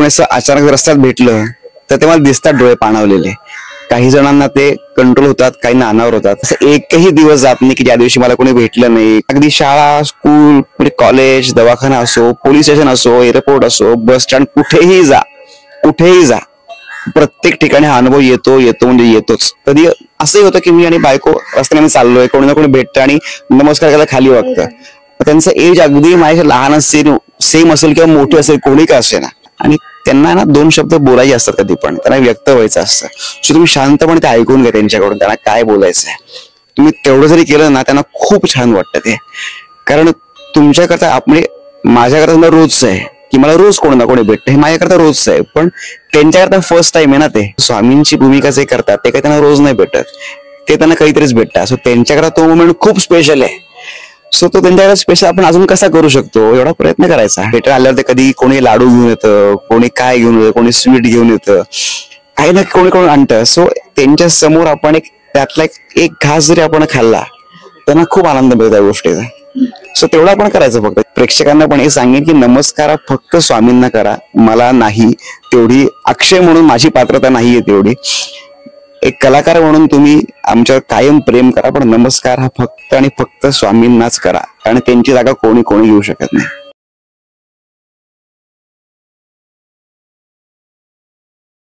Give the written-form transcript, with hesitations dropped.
कोणी असं अचानक रस्त्यात भेटलं तर ते मला दिसतात डोळे पाणावलेले. काही जणांना ते कंट्रोल होतात, काही अनावर होतात. असं एकही दिवस जात नाही की ज्या दिवशी मला कोणी भेटलं नाही. अगदी शाळा, स्कूल, म्हणजे कॉलेज, दवाखाना असो, पोलीस स्टेशन असो, एअरपोर्ट असो, बस स्टँड, कुठेही जा, प्रत्येक ठिकाणी हा अनुभव येतो म्हणजे येतोच. कधी असंही होतं की मी आणि बायको रस्त्याने चाललोय, कोणी ना कोणी भेटतं आणि नमस्कार करायला खाली वागतं. त्यांचं एज अगदी माझ्या लहान असेल, सेम असेल किंवा मोठी असेल, कोणी का असे ना, आणि त्यांना ना दोन शब्द बोलायचे असतात, कधी पण त्यांना व्यक्त व्हायचं असतं. सो तुम्ही शांतपणे ते ऐकून घ्या त्यांच्याकडून, त्यांना काय बोलायचं आहे. तुम्ही तेवढं जरी केलं ना, त्यांना खूप छान वाटतं ते. कारण तुमच्याकरता म्हणजे माझ्याकरता रोजच आहे की मला रोज कोणी ना कोणी भेटतं, हे माझ्याकरता रोजच आहे. पण त्यांच्याकरता फर्स्ट टाइम आहे ना. ते स्वामींची भूमिका जे करतात ते काही त्यांना रोज नाही भेटत, ते त्यांना काहीतरीच भेटतात. सो त्यांच्याकरता तो मोमेंट खूप स्पेशल आहे. सो तो त्यांच्याकडे स्पेशल आपण अजून कसा करू शकतो, एवढा प्रयत्न करायचा. भेटायला आल्यावर ते कधी कोणी लाडू घेऊन येतं, कोणी काय घेऊन येतं, कोणी स्वीट घेऊन येतं, काही ना कोणी आणतं. सो त्यांच्या समोर आपण त्यातला एक घास जरी आपण खाल्ला, त्यांना खूप आनंद मिळतो त्या गोष्टीचा. सो तेवढं आपण करायचं. फक्त प्रेक्षकांना पण हे सांगेन की नमस्कार फक्त स्वामींना करा, मला नाही. तेवढी अक्षय म्हणून माझी पात्रता नाहीये तेवढी. एक कलाकार म्हणून तुम्ही आमच्यावर कायम प्रेम करा, पण नमस्कार हा फक्त आणि फक्त स्वामींनाच करा, कारण त्यांची जागा कोणी घेऊ शकत नाही.